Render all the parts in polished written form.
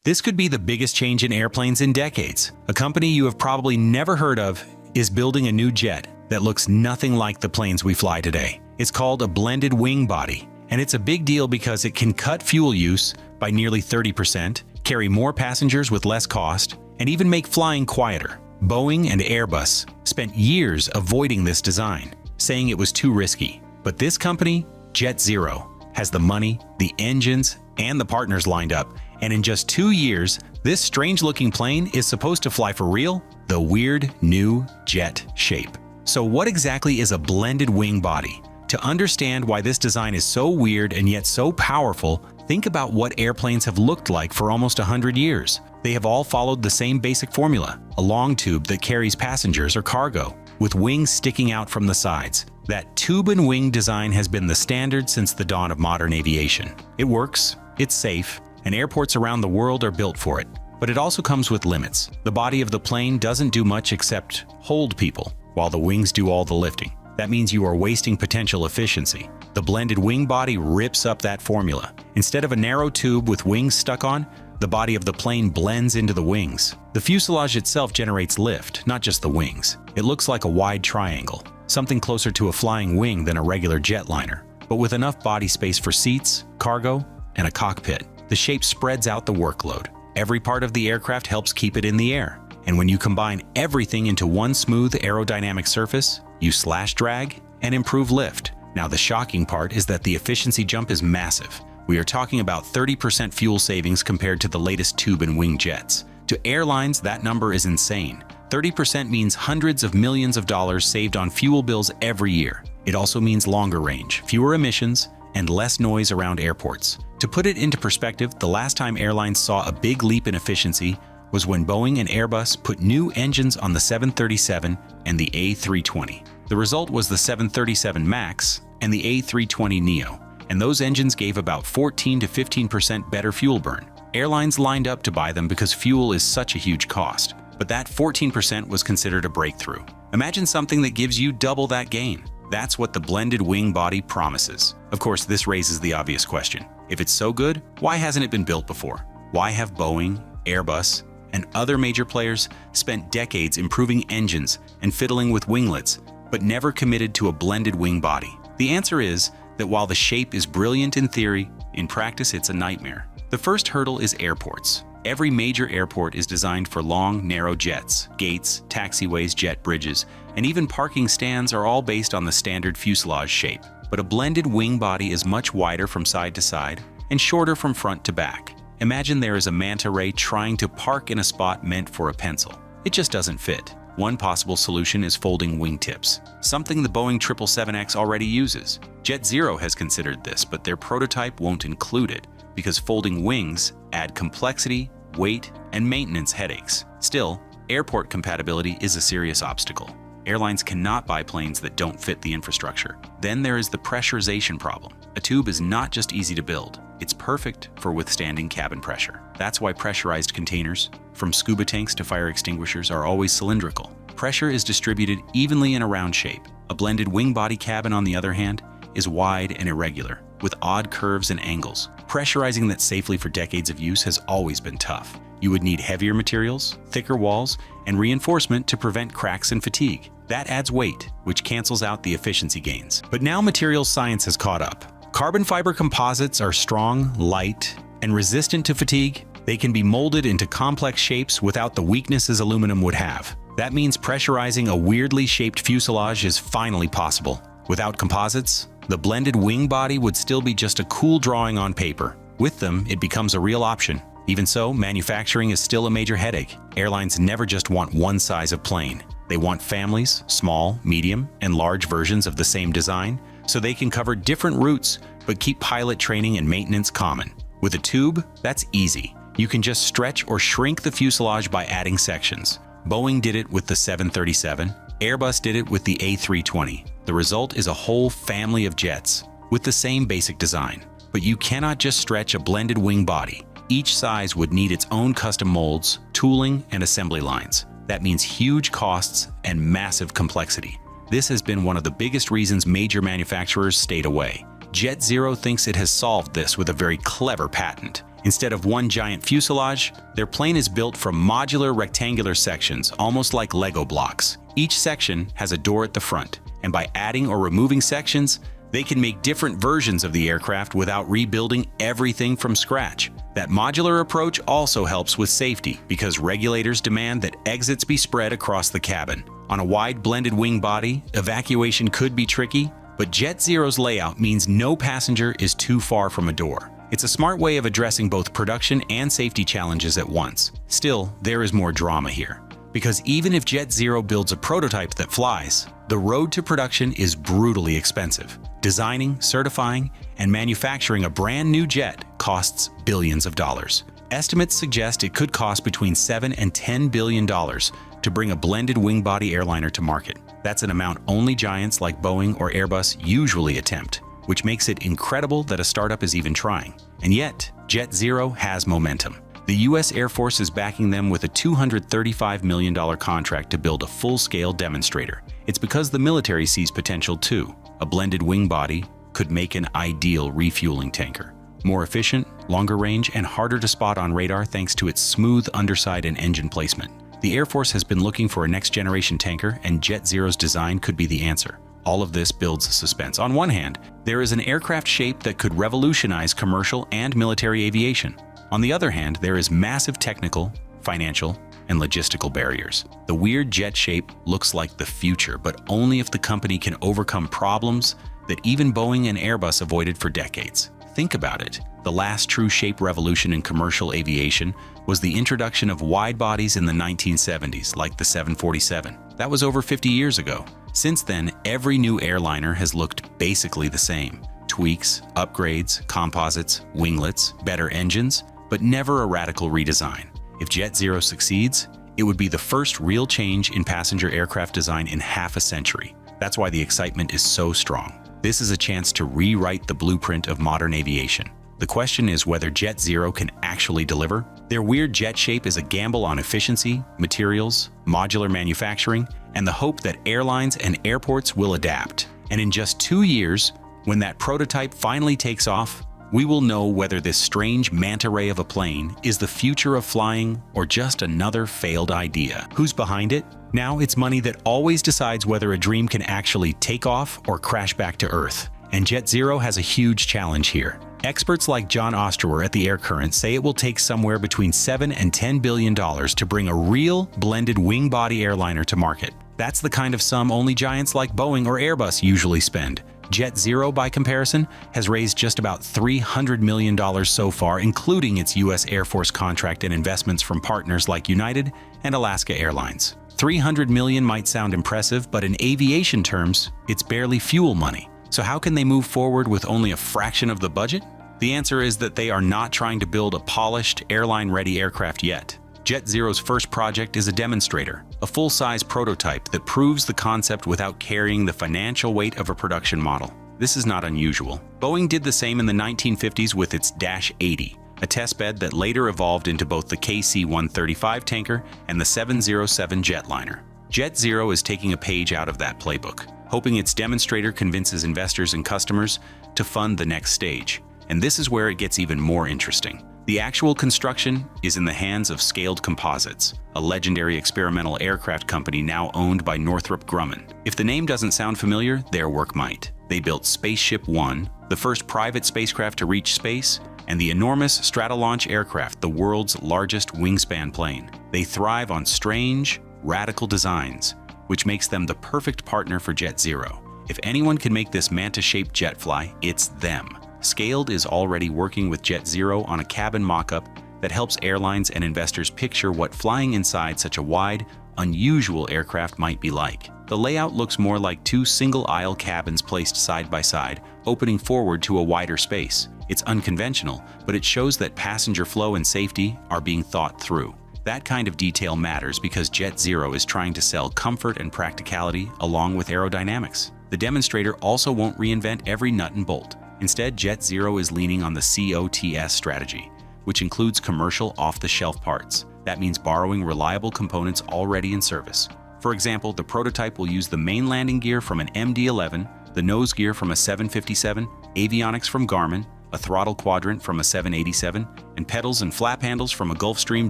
This could be the biggest change in airplanes in decades. A company you have probably never heard of is building a new jet that looks nothing like the planes we fly today. It's called a blended wing body, and it's a big deal because it can cut fuel use by nearly 30%, carry more passengers with less cost, and even make flying quieter. Boeing and Airbus spent years avoiding this design, saying it was too risky. But this company, Jet Zero, has the money, the engines, and the partners lined up, and in just 2 years, this strange-looking plane is supposed to fly for real, the weird new jet shape. So what exactly is a blended wing body? To understand why this design is so weird and yet so powerful, think about what airplanes have looked like for almost 100 years. They have all followed the same basic formula, a long tube that carries passengers or cargo, with wings sticking out from the sides. That tube and wing design has been the standard since the dawn of modern aviation. It works, it's safe, and airports around the world are built for it. But it also comes with limits. The body of the plane doesn't do much except hold people, while the wings do all the lifting. That means you are wasting potential efficiency. The blended wing body rips up that formula. Instead of a narrow tube with wings stuck on, the body of the plane blends into the wings. The fuselage itself generates lift, not just the wings. It looks like a wide triangle, something closer to a flying wing than a regular jetliner, but with enough body space for seats, cargo, and a cockpit. The shape spreads out the workload. Every part of the aircraft helps keep it in the air. And when you combine everything into one smooth aerodynamic surface, you slash drag and improve lift. Now the shocking part is that the efficiency jump is massive. We are talking about 30% fuel savings compared to the latest tube and wing jets. To airlines, that number is insane. 30% means hundreds of millions of dollars saved on fuel bills every year. It also means longer range, fewer emissions, and less noise around airports. To put it into perspective, the last time airlines saw a big leap in efficiency was when Boeing and Airbus put new engines on the 737 and the A320. The result was the 737 MAX and the A320neo, and those engines gave about 14 to 15% better fuel burn. Airlines lined up to buy them because fuel is such a huge cost, but that 14% was considered a breakthrough. Imagine something that gives you double that gain. That's what the blended wing body promises. Of course, this raises the obvious question. If it's so good, why hasn't it been built before? Why have Boeing, Airbus, and other major players spent decades improving engines and fiddling with winglets, but never committed to a blended wing body? The answer is that while the shape is brilliant in theory, in practice it's a nightmare. The first hurdle is airports. Every major airport is designed for long, narrow jets. Gates, taxiways, jet bridges, and even parking stands are all based on the standard fuselage shape. But a blended wing body is much wider from side to side and shorter from front to back. Imagine there is a manta ray trying to park in a spot meant for a pencil. It just doesn't fit. One possible solution is folding wingtips, something the Boeing 777X already uses. Jet Zero has considered this, but their prototype won't include it because folding wings add complexity, weight, and maintenance headaches. Still, airport compatibility is a serious obstacle. Airlines cannot buy planes that don't fit the infrastructure. Then there is the pressurization problem. A tube is not just easy to build. It's perfect for withstanding cabin pressure. That's why pressurized containers, from scuba tanks to fire extinguishers, are always cylindrical. Pressure is distributed evenly in a round shape. A blended wing body cabin, on the other hand, is wide and irregular, with odd curves and angles. Pressurizing that safely for decades of use has always been tough. You would need heavier materials, thicker walls, and reinforcement to prevent cracks and fatigue. That adds weight, which cancels out the efficiency gains. But now materials science has caught up. Carbon fiber composites are strong, light, and resistant to fatigue. They can be molded into complex shapes without the weaknesses aluminum would have. That means pressurizing a weirdly shaped fuselage is finally possible. Without composites, the blended wing body would still be just a cool drawing on paper. With them, it becomes a real option. Even so, manufacturing is still a major headache. Airlines never just want one size of plane. They want families, small, medium, and large versions of the same design, so they can cover different routes but keep pilot training and maintenance common. With a tube, that's easy. You can just stretch or shrink the fuselage by adding sections. Boeing did it with the 737. Airbus did it with the A320. The result is a whole family of jets with the same basic design. But you cannot just stretch a blended wing body. Each size would need its own custom molds, tooling, and assembly lines. That means huge costs and massive complexity. This has been one of the biggest reasons major manufacturers stayed away. Jet Zero thinks it has solved this with a very clever patent. Instead of one giant fuselage, their plane is built from modular rectangular sections, almost like Lego blocks. Each section has a door at the front, and by adding or removing sections, they can make different versions of the aircraft without rebuilding everything from scratch. That modular approach also helps with safety because regulators demand that exits be spread across the cabin. On a wide blended wing body, evacuation could be tricky, but Jet Zero's layout means no passenger is too far from a door. It's a smart way of addressing both production and safety challenges at once. Still, there is more drama here. Because even if Jet Zero builds a prototype that flies, the road to production is brutally expensive. Designing, certifying, and manufacturing a brand new jet costs billions of dollars. Estimates suggest it could cost between $7 and $10 billion to bring a blended wing-body airliner to market. That's an amount only giants like Boeing or Airbus usually attempt, which makes it incredible that a startup is even trying. And yet, Jet Zero has momentum. The U.S. Air Force is backing them with a $235 million contract to build a full-scale demonstrator. It's because the military sees potential too. A blended wing body could make an ideal refueling tanker. More efficient, longer range, and harder to spot on radar thanks to its smooth underside and engine placement. The Air Force has been looking for a next-generation tanker, and Jet Zero's design could be the answer. All of this builds suspense. On one hand, there is an aircraft shape that could revolutionize commercial and military aviation. On the other hand, there is massive technical, financial, and logistical barriers. The weird jet shape looks like the future, but only if the company can overcome problems that even Boeing and Airbus avoided for decades. Think about it. The last true shape revolution in commercial aviation was the introduction of wide bodies in the 1970s, like the 747. That was over 50 years ago. Since then, every new airliner has looked basically the same. Tweaks, upgrades, composites, winglets, better engines, but never a radical redesign. If Jet Zero succeeds, it would be the first real change in passenger aircraft design in half a century. That's why the excitement is so strong. This is a chance to rewrite the blueprint of modern aviation. The question is whether Jet Zero can actually deliver. Their weird jet shape is a gamble on efficiency, materials, modular manufacturing, and the hope that airlines and airports will adapt. And in just 2 years, when that prototype finally takes off, we will know whether this strange manta ray of a plane is the future of flying or just another failed idea. Who's behind it? Now it's money that always decides whether a dream can actually take off or crash back to Earth. And Jet Zero has a huge challenge here. Experts like John Osterwer at the Air Current say it will take somewhere between $7 and $10 billion to bring a real blended wing-body airliner to market. That's the kind of sum only giants like Boeing or Airbus usually spend. Jet Zero, by comparison, has raised just about $300 million so far, including its U.S. Air Force contract and investments from partners like United and Alaska Airlines. $300 million might sound impressive, but in aviation terms, it's barely fuel money. So how can they move forward with only a fraction of the budget? The answer is that they are not trying to build a polished, airline-ready aircraft yet. Jet Zero's first project is a demonstrator, a full-size prototype that proves the concept without carrying the financial weight of a production model. This is not unusual. Boeing did the same in the 1950s with its Dash 80, a testbed that later evolved into both the KC-135 tanker and the 707 jetliner. Jet Zero is taking a page out of that playbook, hoping its demonstrator convinces investors and customers to fund the next stage. And this is where it gets even more interesting. The actual construction is in the hands of Scaled Composites, a legendary experimental aircraft company now owned by Northrop Grumman. If the name doesn't sound familiar, their work might. They built Spaceship One, the first private spacecraft to reach space, and the enormous Stratolaunch aircraft, the world's largest wingspan plane. They thrive on strange, radical designs, which makes them the perfect partner for Jet Zero. If anyone can make this manta-shaped jet fly, it's them. Scaled is already working with Jet Zero on a cabin mock-up that helps airlines and investors picture what flying inside such a wide, unusual aircraft might be like. The layout looks more like two single-aisle cabins placed side by side, opening forward to a wider space. It's unconventional, but it shows that passenger flow and safety are being thought through. That kind of detail matters because Jet Zero is trying to sell comfort and practicality along with aerodynamics. The demonstrator also won't reinvent every nut and bolt. Instead, Jet Zero is leaning on the COTS strategy, which includes commercial off-the-shelf parts. That means borrowing reliable components already in service. For example, the prototype will use the main landing gear from an MD-11, the nose gear from a 757, avionics from Garmin, a throttle quadrant from a 787, and pedals and flap handles from a Gulfstream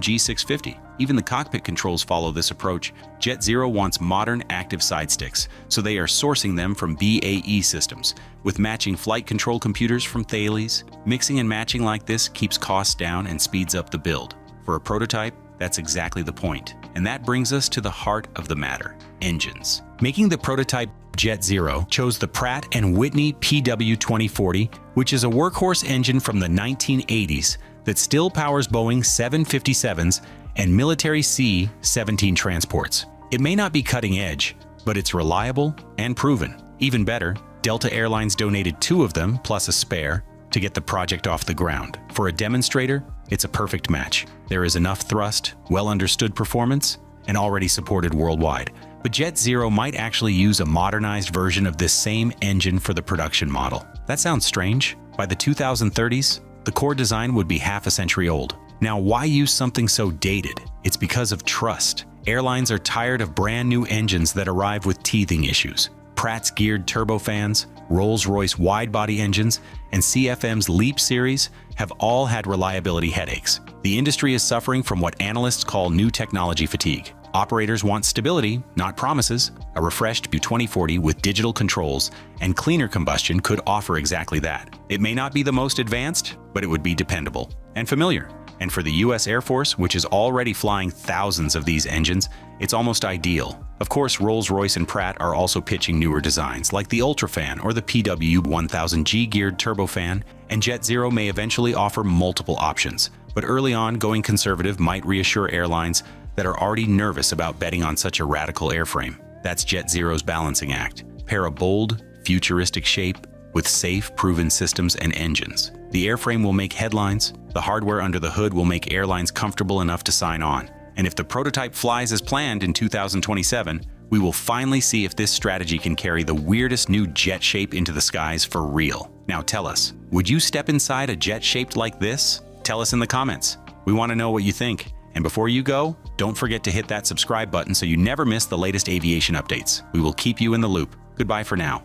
G650. Even the cockpit controls follow this approach. JetZero wants modern active side sticks, so they are sourcing them from BAE Systems, with matching flight control computers from Thales. Mixing and matching like this keeps costs down and speeds up the build. For a prototype, that's exactly the point. And that brings us to the heart of the matter: engines. Making the prototype JetZero chose the Pratt & Whitney PW2040, which is a workhorse engine from the 1980s that still powers Boeing 757s and military C-17 transports. It may not be cutting edge, but it's reliable and proven. Even better, Delta Airlines donated 2 of them plus a spare to get the project off the ground. For a demonstrator, it's a perfect match. There is enough thrust, well-understood performance, and already supported worldwide. But JetZero might actually use a modernized version of this same engine for the production model. That sounds strange. By the 2030s, the core design would be half a century old. Now, why use something so dated? It's because of trust. Airlines are tired of brand new engines that arrive with teething issues. Pratt's geared turbofans, Rolls-Royce wide-body engines, and CFM's LEAP series have all had reliability headaches. The industry is suffering from what analysts call new technology fatigue. Operators want stability, not promises. A refreshed PW2040 with digital controls and cleaner combustion could offer exactly that. It may not be the most advanced, but it would be dependable and familiar. And for the US Air Force, which is already flying thousands of these engines, it's almost ideal. Of course, Rolls-Royce and Pratt are also pitching newer designs, like the UltraFan or the PW1000G geared turbofan, and JetZero may eventually offer multiple options. But early on, going conservative might reassure airlines that are already nervous about betting on such a radical airframe. That's JetZero's balancing act. Pair a bold, futuristic shape with safe, proven systems and engines. The airframe will make headlines. The hardware under the hood will make airlines comfortable enough to sign on. And if the prototype flies as planned in 2027, we will finally see if this strategy can carry the weirdest new jet shape into the skies for real. Now tell us, would you step inside a jet shaped like this? Tell us in the comments. We want to know what you think. And before you go, don't forget to hit that subscribe button so you never miss the latest aviation updates. We will keep you in the loop. Goodbye for now.